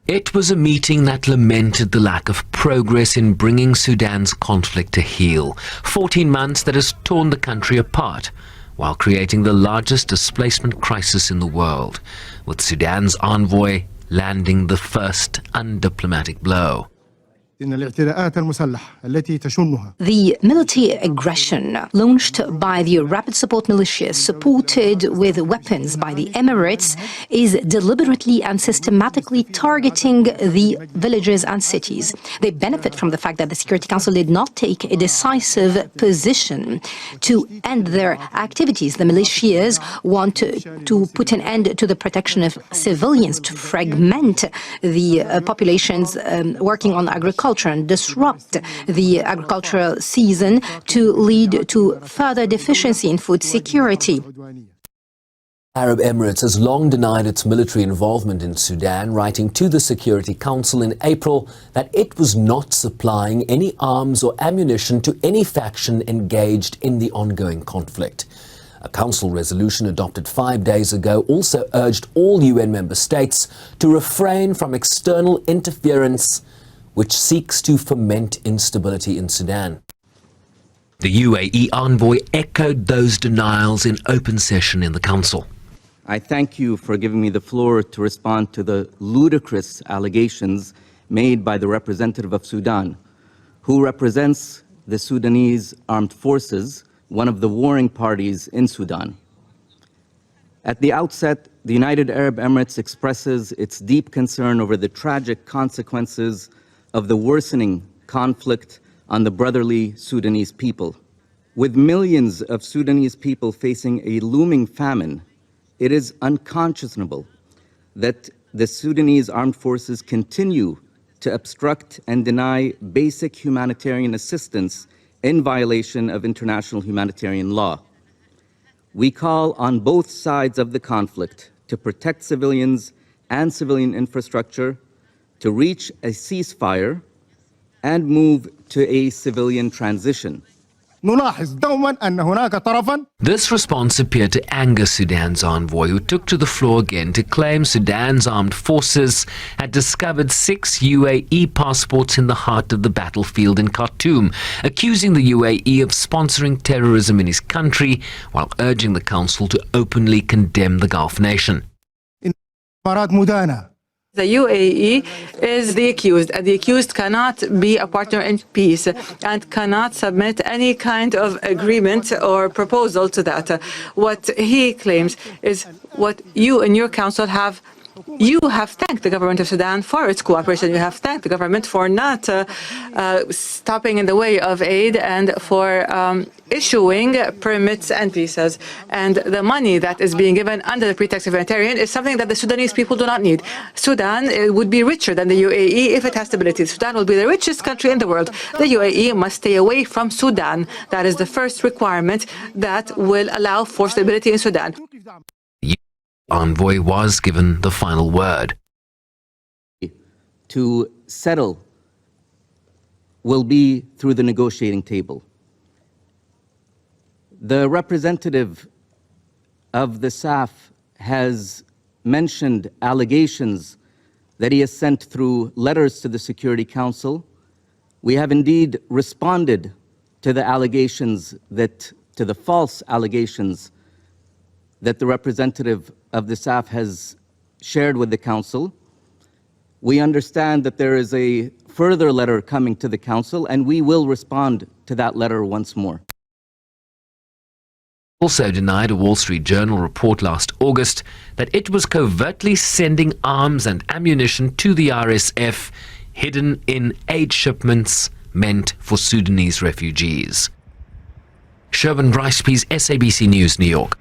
It was a meeting that lamented the lack of progress in bringing Sudan's conflict to heel. 14 months that has torn the country apart, while creating the largest displacement crisis in the world, with Sudan's envoy landing the first undiplomatic blow. The military aggression launched by the rapid support militias, supported with weapons by the Emirates, is deliberately and systematically targeting the villages and cities. They benefit from the fact that the Security Council did not take a decisive position to end their activities. The militias want to put an end to the protection of civilians, to fragment the populations working on agriculture and disrupt the agricultural season to lead to further deficiency in food security. Arab Emirates has long denied its military involvement in Sudan, writing to the Security Council in April that it was not supplying any arms or ammunition to any faction engaged in the ongoing conflict. A council resolution adopted 5 days ago also urged all UN member states to refrain from external interference which seeks to foment instability in Sudan. The UAE envoy echoed those denials in open session in the Council. I thank you for giving me the floor to respond to the ludicrous allegations made by the representative of Sudan, who represents the Sudanese Armed Forces, one of the warring parties in Sudan. At the outset, the United Arab Emirates expresses its deep concern over the tragic consequences of the worsening conflict on the brotherly Sudanese people. With millions of Sudanese people facing a looming famine, it is unconscionable that the Sudanese armed forces continue to obstruct and deny basic humanitarian assistance in violation of international humanitarian law. We call on both sides of the conflict to protect civilians and civilian infrastructure, to reach a ceasefire and move to a civilian transition. This response appeared to anger Sudan's envoy, who took to the floor again to claim Sudan's armed forces had discovered 6 UAE passports in the heart of the battlefield in Khartoum, accusing the UAE of sponsoring terrorism in his country, while urging the council to openly condemn the Gulf nation. The UAE is the accused, and the accused cannot be a partner in peace and cannot submit any kind of agreement or proposal to that. What he claims is what you and your council have. You have thanked the government of Sudan for its cooperation. You have thanked the government for not stopping in the way of aid and for issuing permits and visas. And the money that is being given under the pretext of humanitarian is something that the Sudanese people do not need. Sudan would be richer than the UAE if it has stability. Sudan will be the richest country in the world. The UAE must stay away from Sudan. That is the first requirement that will allow for stability in Sudan. Envoy was given the final word. To settle will be through the negotiating table. The representative of the SAF has mentioned allegations that he has sent through letters to the Security Council. We have indeed responded to the allegations to the false allegations that the representative of the SAF has shared with the Council. We understand that there is a further letter coming to the Council, and we will respond to that letter once more. Also denied a Wall Street Journal report last August that it was covertly sending arms and ammunition to the RSF, hidden in aid shipments meant for Sudanese refugees. Shervin Bryce, SABC News, New York.